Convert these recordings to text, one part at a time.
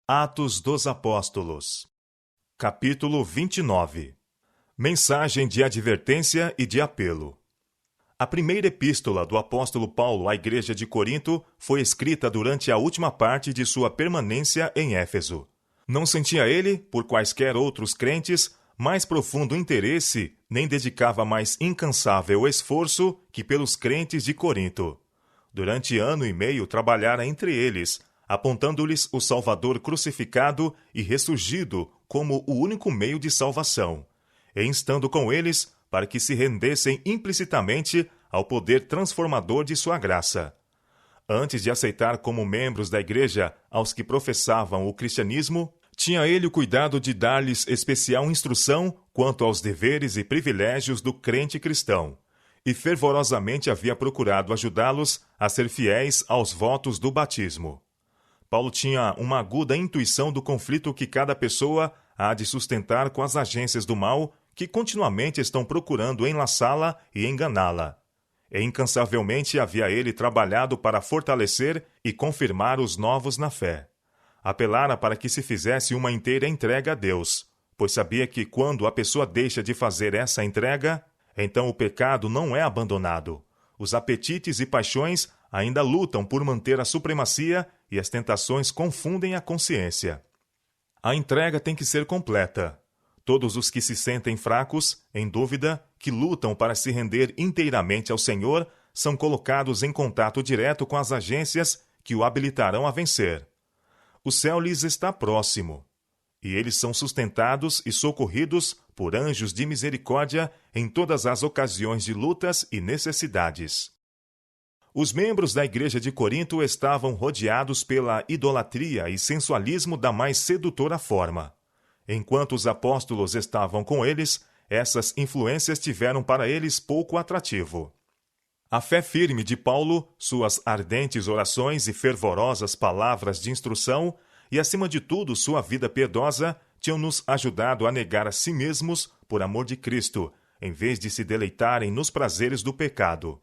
Atos dos Apóstolos, capítulo 29. Mensagem de advertência e de apelo. A primeira epístola do apóstolo Paulo à igreja de Corinto foi escrita durante a última parte de sua permanência em Éfeso. Não sentia ele, por quaisquer outros crentes, mais profundo interesse, nem dedicava mais incansável esforço que pelos crentes de Corinto. Durante ano e meio trabalhara entre eles, apontando-lhes o Salvador crucificado e ressurgido como o único meio de salvação, e instando com eles para que se rendessem implicitamente ao poder transformador de sua graça. Antes de aceitar como membros da igreja aos que professavam o cristianismo, tinha ele o cuidado de dar-lhes especial instrução quanto aos deveres e privilégios do crente cristão, e fervorosamente havia procurado ajudá-los a ser fiéis aos votos do batismo. Paulo tinha uma aguda intuição do conflito que cada pessoa há de sustentar com as agências do mal que continuamente estão procurando enlaçá-la e enganá-la. E incansavelmente havia ele trabalhado para fortalecer e confirmar os novos na fé. Apelara para que se fizesse uma inteira entrega a Deus, pois sabia que quando a pessoa deixa de fazer essa entrega, então o pecado não é abandonado. Os apetites e paixões ainda lutam por manter a supremacia e as tentações confundem a consciência. A entrega tem que ser completa. Todos os que se sentem fracos, em dúvida, que lutam para se render inteiramente ao Senhor, são colocados em contato direto com as agências que o habilitarão a vencer. O céu lhes está próximo, e eles são sustentados e socorridos por anjos de misericórdia em todas as ocasiões de lutas e necessidades. Os membros da igreja de Corinto estavam rodeados pela idolatria e sensualismo da mais sedutora forma. Enquanto os apóstolos estavam com eles, essas influências tiveram para eles pouco atrativo. A fé firme de Paulo, suas ardentes orações e fervorosas palavras de instrução, e acima de tudo sua vida piedosa, tinham-nos ajudado a negar a si mesmos por amor de Cristo, em vez de se deleitarem nos prazeres do pecado.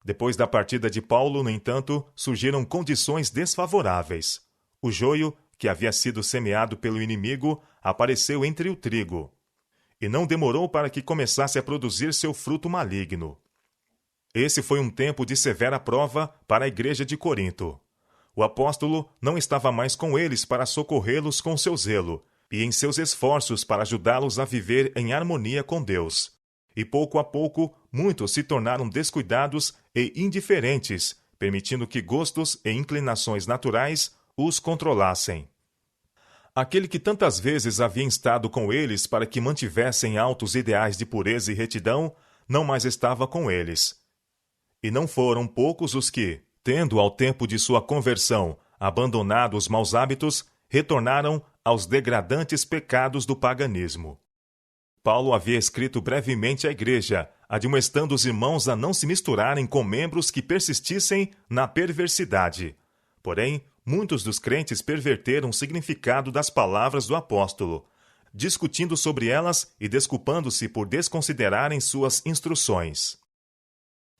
Depois da partida de Paulo, no entanto, surgiram condições desfavoráveis. O joio, que havia sido semeado pelo inimigo, apareceu entre o trigo, e não demorou para que começasse a produzir seu fruto maligno. Esse foi um tempo de severa prova para a igreja de Corinto. O apóstolo não estava mais com eles para socorrê-los com seu zelo, e em seus esforços para ajudá-los a viver em harmonia com Deus. E pouco a pouco, muitos se tornaram descuidados e indiferentes, permitindo que gostos e inclinações naturais os controlassem. Aquele que tantas vezes havia estado com eles para que mantivessem altos ideais de pureza e retidão, não mais estava com eles. E não foram poucos os que, tendo ao tempo de sua conversão abandonado os maus hábitos, retornaram aos degradantes pecados do paganismo. Paulo havia escrito brevemente à igreja, admoestando os irmãos a não se misturarem com membros que persistissem na perversidade. Porém, muitos dos crentes perverteram o significado das palavras do apóstolo, discutindo sobre elas e desculpando-se por desconsiderarem suas instruções.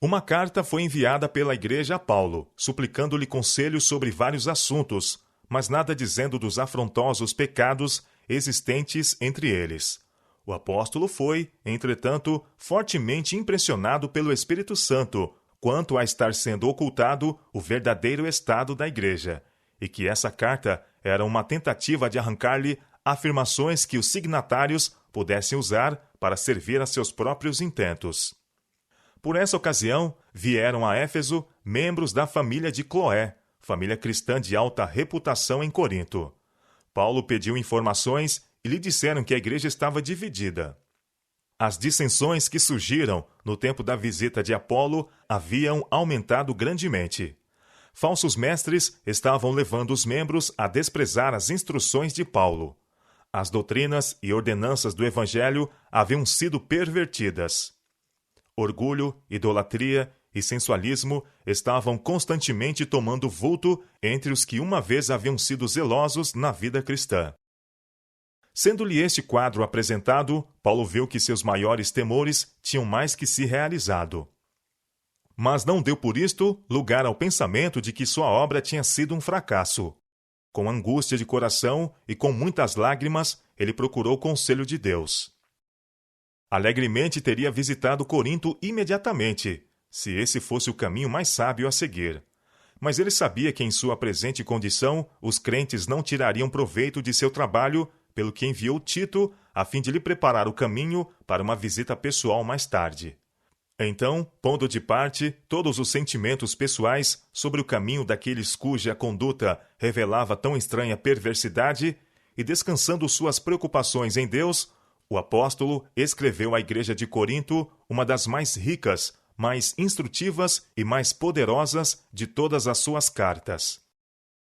Uma carta foi enviada pela igreja a Paulo, suplicando-lhe conselhos sobre vários assuntos, mas nada dizendo dos afrontosos pecados existentes entre eles. O apóstolo foi, entretanto, fortemente impressionado pelo Espírito Santo quanto a estar sendo ocultado o verdadeiro estado da igreja, e que essa carta era uma tentativa de arrancar-lhe afirmações que os signatários pudessem usar para servir a seus próprios intentos. Por essa ocasião, vieram a Éfeso membros da família de Cloé, família cristã de alta reputação em Corinto. Paulo pediu informações e lhe disseram que a igreja estava dividida. As dissensões que surgiram no tempo da visita de Apolo haviam aumentado grandemente. Falsos mestres estavam levando os membros a desprezar as instruções de Paulo. As doutrinas e ordenanças do evangelho haviam sido pervertidas. Orgulho, idolatria e sensualismo estavam constantemente tomando vulto entre os que uma vez haviam sido zelosos na vida cristã. Sendo-lhe este quadro apresentado, Paulo viu que seus maiores temores tinham mais que se realizado. Mas não deu por isto lugar ao pensamento de que sua obra tinha sido um fracasso. Com angústia de coração e com muitas lágrimas, ele procurou o conselho de Deus. Alegremente teria visitado Corinto imediatamente, se esse fosse o caminho mais sábio a seguir. Mas ele sabia que em sua presente condição, os crentes não tirariam proveito de seu trabalho, pelo que enviou Tito, a fim de lhe preparar o caminho para uma visita pessoal mais tarde. Então, pondo de parte todos os sentimentos pessoais sobre o caminho daqueles cuja conduta revelava tão estranha perversidade, e descansando suas preocupações em Deus, o apóstolo escreveu à igreja de Corinto uma das mais ricas, mais instrutivas e mais poderosas de todas as suas cartas.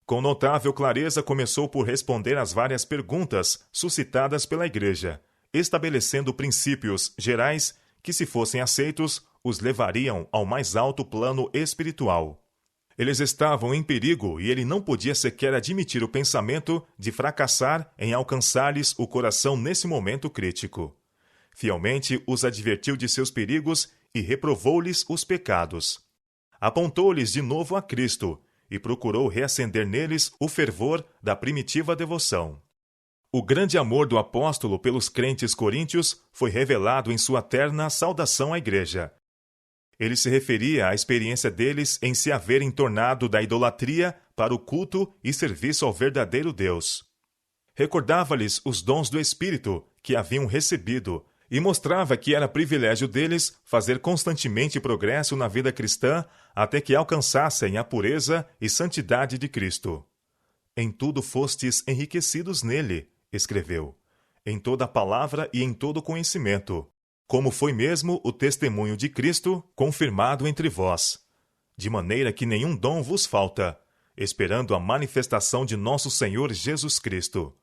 Com notável clareza começou por responder às várias perguntas suscitadas pela igreja, estabelecendo princípios gerais que, se fossem aceitos, os levariam ao mais alto plano espiritual. Eles estavam em perigo e ele não podia sequer admitir o pensamento de fracassar em alcançar-lhes o coração nesse momento crítico. Fielmente os advertiu de seus perigos e reprovou-lhes os pecados. Apontou-lhes de novo a Cristo e procurou reacender neles o fervor da primitiva devoção. O grande amor do apóstolo pelos crentes coríntios foi revelado em sua terna saudação à igreja. Ele se referia à experiência deles em se haverem tornado da idolatria para o culto e serviço ao verdadeiro Deus. Recordava-lhes os dons do Espírito que haviam recebido e mostrava que era privilégio deles fazer constantemente progresso na vida cristã até que alcançassem a pureza e santidade de Cristo. Em tudo fostes enriquecidos nele, escreveu, em toda a palavra e em todo conhecimento, como foi mesmo o testemunho de Cristo confirmado entre vós, de maneira que nenhum dom vos falta, esperando a manifestação de nosso Senhor Jesus Cristo,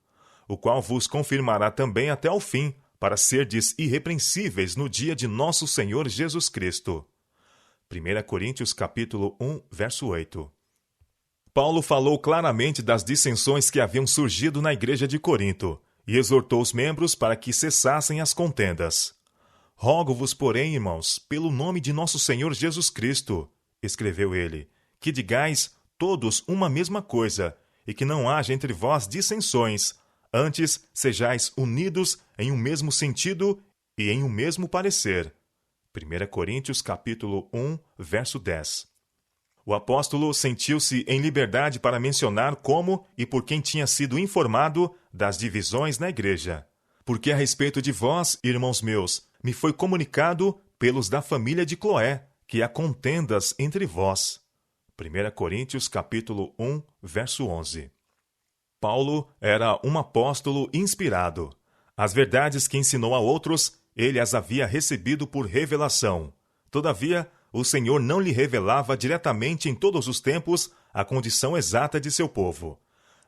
o qual vos confirmará também até ao fim, para serdes irrepreensíveis no dia de nosso Senhor Jesus Cristo. 1 Coríntios capítulo 1, verso 8. Paulo falou claramente das dissensões que haviam surgido na igreja de Corinto e exortou os membros para que cessassem as contendas. Rogo-vos, porém, irmãos, pelo nome de nosso Senhor Jesus Cristo, escreveu ele, que digais todos uma mesma coisa e que não haja entre vós dissensões, antes sejais unidos em um mesmo sentido e em um mesmo parecer. 1 Coríntios capítulo 1, verso 10. O apóstolo sentiu-se em liberdade para mencionar como e por quem tinha sido informado das divisões na igreja. Porque a respeito de vós, irmãos meus, me foi comunicado pelos da família de Cloé, que há contendas entre vós. 1 Coríntios capítulo 1, verso 11. Paulo era um apóstolo inspirado. As verdades que ensinou a outros, ele as havia recebido por revelação. Todavia, o Senhor não lhe revelava diretamente em todos os tempos a condição exata de seu povo.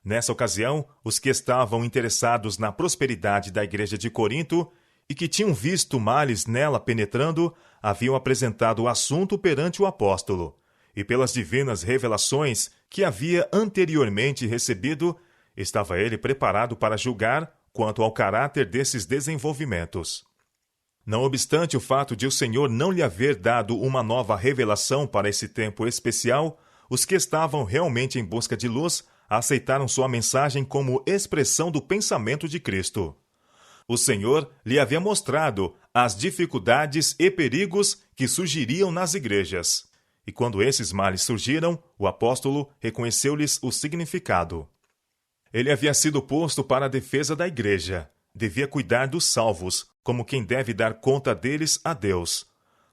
Nessa ocasião, os que estavam interessados na prosperidade da igreja de Corinto e que tinham visto males nela penetrando, haviam apresentado o assunto perante o apóstolo, e pelas divinas revelações que havia anteriormente recebido, estava ele preparado para julgar quanto ao caráter desses desenvolvimentos. Não obstante o fato de o Senhor não lhe haver dado uma nova revelação para esse tempo especial, os que estavam realmente em busca de luz aceitaram sua mensagem como expressão do pensamento de Cristo. O Senhor lhe havia mostrado as dificuldades e perigos que surgiriam nas igrejas. E quando esses males surgiram, o apóstolo reconheceu-lhes o significado. Ele havia sido posto para a defesa da igreja. Devia cuidar dos salvos, como quem deve dar conta deles a Deus.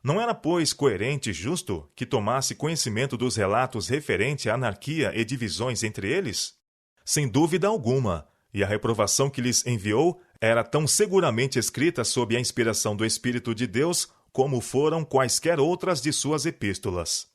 Não era, pois, coerente e justo que tomasse conhecimento dos relatos referente à anarquia e divisões entre eles? Sem dúvida alguma, e a reprovação que lhes enviou era tão seguramente escrita sob a inspiração do Espírito de Deus como foram quaisquer outras de suas epístolas.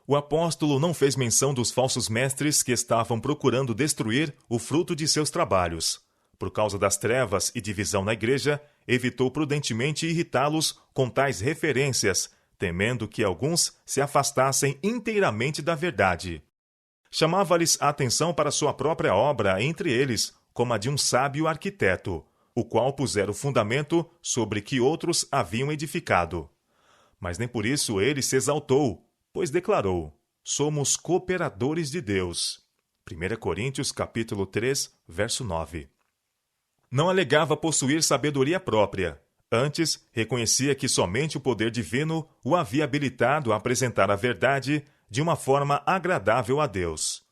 O apóstolo não fez menção dos falsos mestres que estavam procurando destruir o fruto de seus trabalhos. Por causa das trevas e divisão na igreja, evitou prudentemente irritá-los com tais referências, temendo que alguns se afastassem inteiramente da verdade. Chamava-lhes a atenção para sua própria obra entre eles, como a de um sábio arquiteto, o qual pusera o fundamento sobre que outros haviam edificado. Mas nem por isso ele se exaltou, pois declarou: somos cooperadores de Deus. 1 Coríntios capítulo 3, verso 9. Não alegava possuir sabedoria própria. Antes, reconhecia que somente o poder divino o havia habilitado a apresentar a verdade de uma forma agradável a Deus.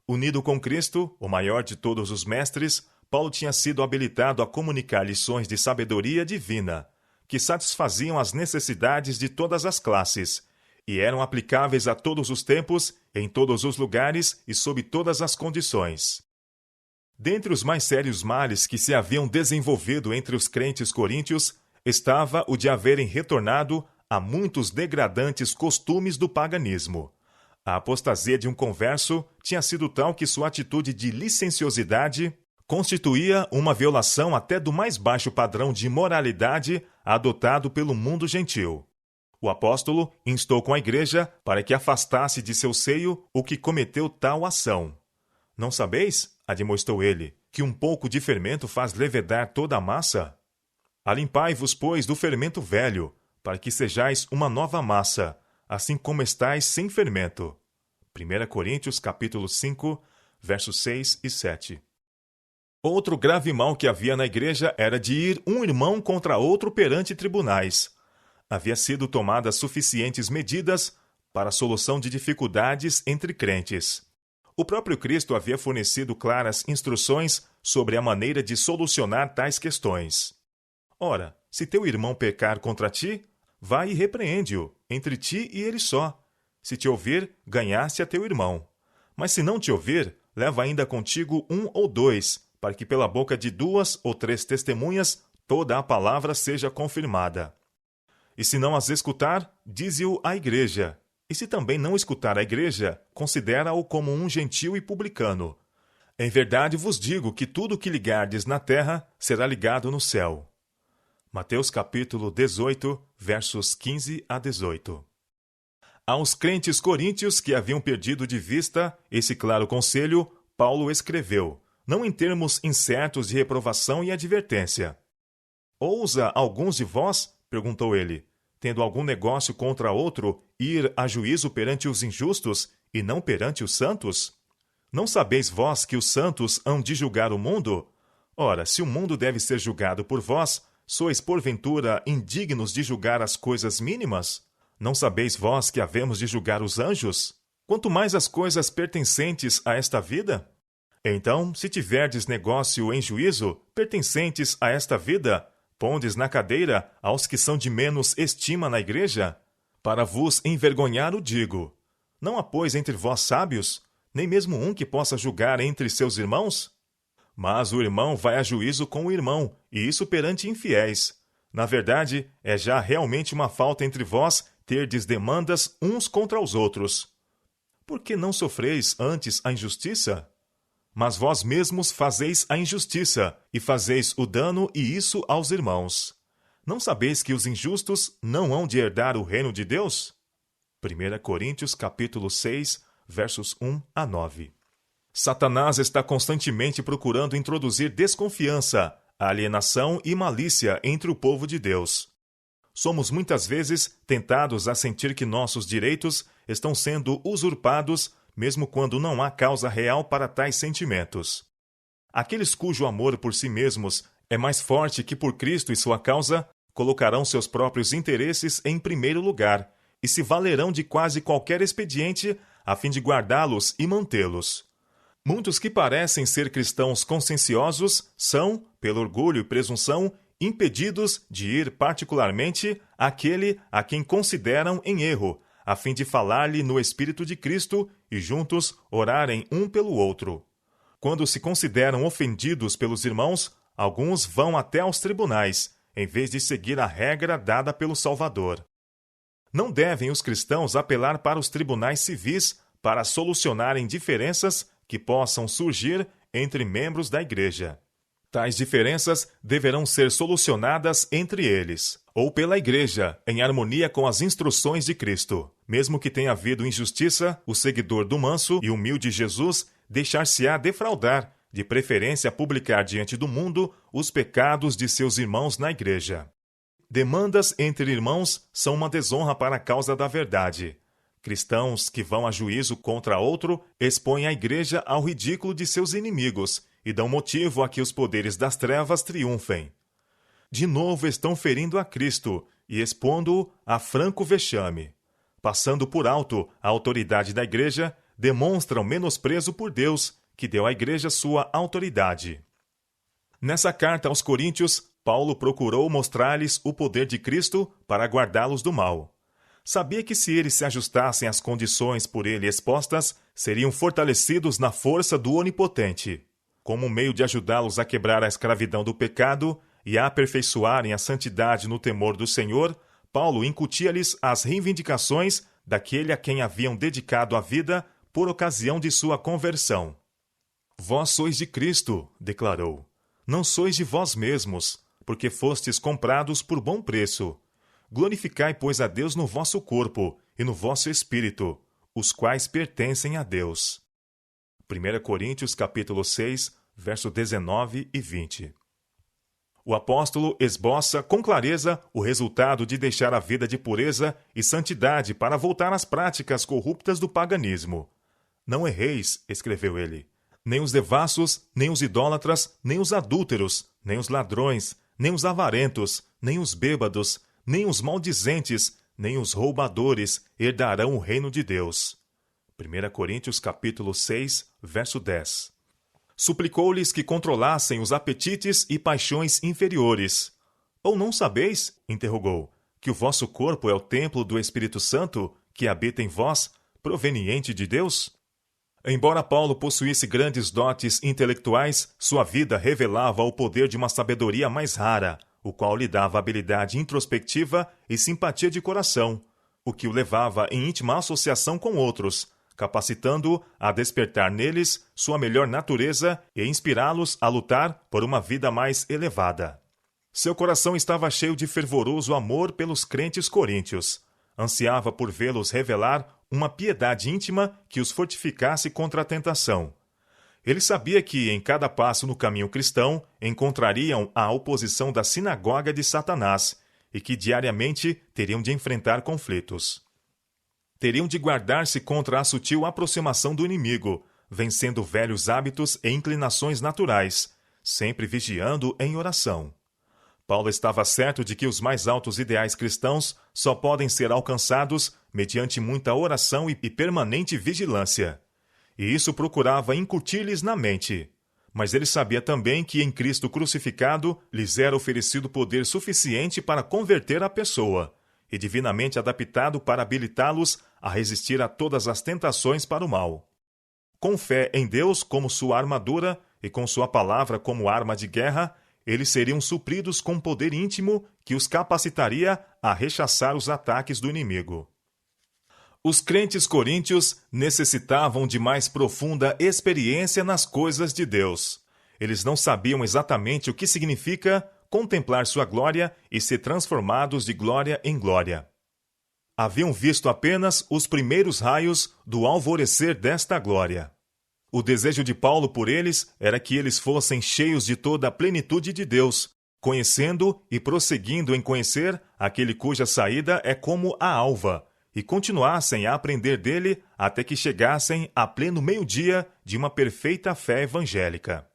Unido com Cristo, o maior de todos os mestres, Paulo tinha sido habilitado a comunicar lições de sabedoria divina, que satisfaziam as necessidades de todas as classes, e eram aplicáveis a todos os tempos, em todos os lugares e sob todas as condições. Dentre os mais sérios males que se haviam desenvolvido entre os crentes coríntios, estava o de haverem retornado a muitos degradantes costumes do paganismo. A apostasia de um converso tinha sido tal que sua atitude de licenciosidade constituía uma violação até do mais baixo padrão de moralidade adotado pelo mundo gentil. O apóstolo instou com a igreja para que afastasse de seu seio o que cometeu tal ação. Não sabeis, admoestou ele, que um pouco de fermento faz levedar toda a massa? Alimpai-vos, pois, do fermento velho, para que sejais uma nova massa, assim como estáis sem fermento. 1 Coríntios capítulo 5, versos 6 e 7. Outro grave mal que havia na igreja era de ir um irmão contra outro perante tribunais. Havia sido tomadas suficientes medidas para a solução de dificuldades entre crentes. O próprio Cristo havia fornecido claras instruções sobre a maneira de solucionar tais questões. Ora, se teu irmão pecar contra ti, vai e repreende-o, entre ti e ele só. Se te ouvir, ganhaste a teu irmão. Mas se não te ouvir, leva ainda contigo um ou dois, para que pela boca de 2 ou 3 testemunhas toda a palavra seja confirmada. E se não as escutar, dize-o à igreja. E se também não escutar a igreja, considera-o como um gentil e publicano. Em verdade vos digo que tudo o que ligardes na terra será ligado no céu. Mateus capítulo 18, versos 15 a 18. Aos crentes coríntios que haviam perdido de vista esse claro conselho, Paulo escreveu, não em termos incertos de reprovação e advertência. Ousa alguns de vós, perguntou ele, tendo algum negócio contra outro, ir a juízo perante os injustos e não perante os santos? Não sabeis vós que os santos hão de julgar o mundo? Ora, se o mundo deve ser julgado por vós, sois porventura indignos de julgar as coisas mínimas? Não sabeis vós que havemos de julgar os anjos? Quanto mais as coisas pertencentes a esta vida? Então, se tiverdes negócio em juízo, pertencentes a esta vida, pondes na cadeira aos que são de menos estima na igreja? Para vos envergonhar o digo. Não há, pois, entre vós sábios, nem mesmo um que possa julgar entre seus irmãos? Mas o irmão vai a juízo com o irmão, e isso perante infiéis. Na verdade, é já realmente uma falta entre vós terdes demandas uns contra os outros. Por que não sofreis antes a injustiça? Mas vós mesmos fazeis a injustiça, e fazeis o dano e isso aos irmãos. Não sabeis que os injustos não hão de herdar o reino de Deus? 1 Coríntios capítulo 6, versos 1 a 9. Satanás está constantemente procurando introduzir desconfiança, alienação e malícia entre o povo de Deus. Somos muitas vezes tentados a sentir que nossos direitos estão sendo usurpados, mesmo quando não há causa real para tais sentimentos. Aqueles cujo amor por si mesmos é mais forte que por Cristo e sua causa, colocarão seus próprios interesses em primeiro lugar e se valerão de quase qualquer expediente a fim de guardá-los e mantê-los. Muitos que parecem ser cristãos conscienciosos são, pelo orgulho e presunção, impedidos de ir particularmente àquele a quem consideram em erro, a fim de falar-lhe no Espírito de Cristo e juntos orarem um pelo outro. Quando se consideram ofendidos pelos irmãos, alguns vão até aos tribunais, em vez de seguir a regra dada pelo Salvador. Não devem os cristãos apelar para os tribunais civis para solucionarem diferenças que possam surgir entre membros da igreja. Tais diferenças deverão ser solucionadas entre eles, ou pela igreja, em harmonia com as instruções de Cristo. Mesmo que tenha havido injustiça, o seguidor do manso e humilde Jesus deixar-se-á defraudar, de preferência publicar diante do mundo os pecados de seus irmãos na igreja. Demandas entre irmãos são uma desonra para a causa da verdade. Cristãos que vão a juízo contra outro expõem a igreja ao ridículo de seus inimigos e dão motivo a que os poderes das trevas triunfem. De novo estão ferindo a Cristo e expondo-o a franco vexame. Passando por alto a autoridade da igreja, demonstram menosprezo por Deus, que deu à igreja sua autoridade. Nessa carta aos Coríntios, Paulo procurou mostrar-lhes o poder de Cristo para guardá-los do mal. Sabia que se eles se ajustassem às condições por ele expostas, seriam fortalecidos na força do Onipotente. Como meio de ajudá-los a quebrar a escravidão do pecado e a aperfeiçoarem a santidade no temor do Senhor, Paulo incutia-lhes as reivindicações daquele a quem haviam dedicado a vida por ocasião de sua conversão. Vós sois de Cristo, declarou. Não sois de vós mesmos, porque fostes comprados por bom preço. Glorificai, pois, a Deus no vosso corpo e no vosso espírito, os quais pertencem a Deus. 1 Coríntios capítulo 6, verso 19 e 20. O apóstolo esboça com clareza o resultado de deixar a vida de pureza e santidade para voltar às práticas corruptas do paganismo. Não erreis, escreveu ele, nem os devassos, nem os idólatras, nem os adúlteros, nem os ladrões, nem os avarentos, nem os bêbados, nem os maldizentes, nem os roubadores herdarão o reino de Deus. 1 Coríntios capítulo 6, verso 10. Suplicou-lhes que controlassem os apetites e paixões inferiores. Ou não sabeis, interrogou, que o vosso corpo é o templo do Espírito Santo, que habita em vós, proveniente de Deus? Embora Paulo possuísse grandes dotes intelectuais, sua vida revelava o poder de uma sabedoria mais rara, o qual lhe dava habilidade introspectiva e simpatia de coração, o que o levava em íntima associação com outros, capacitando-o a despertar neles sua melhor natureza e inspirá-los a lutar por uma vida mais elevada. Seu coração estava cheio de fervoroso amor pelos crentes coríntios. Ansiava por vê-los revelar uma piedade íntima que os fortificasse contra a tentação. Ele sabia que, em cada passo no caminho cristão, encontrariam a oposição da sinagoga de Satanás e que diariamente teriam de enfrentar conflitos. Teriam de guardar-se contra a sutil aproximação do inimigo, vencendo velhos hábitos e inclinações naturais, sempre vigiando em oração. Paulo estava certo de que os mais altos ideais cristãos só podem ser alcançados mediante muita oração e permanente vigilância. E isso procurava incutir-lhes na mente. Mas ele sabia também que em Cristo crucificado lhes era oferecido poder suficiente para converter a pessoa, e divinamente adaptado para habilitá-los a resistir a todas as tentações para o mal. Com fé em Deus como sua armadura e com sua palavra como arma de guerra, eles seriam supridos com poder íntimo que os capacitaria a rechaçar os ataques do inimigo. Os crentes coríntios necessitavam de mais profunda experiência nas coisas de Deus. Eles não sabiam exatamente o que significa contemplar sua glória e ser transformados de glória em glória. Haviam visto apenas os primeiros raios do alvorecer desta glória. O desejo de Paulo por eles era que eles fossem cheios de toda a plenitude de Deus, conhecendo e prosseguindo em conhecer aquele cuja saída é como a alva, e continuassem a aprender dele até que chegassem a pleno meio-dia de uma perfeita fé evangélica.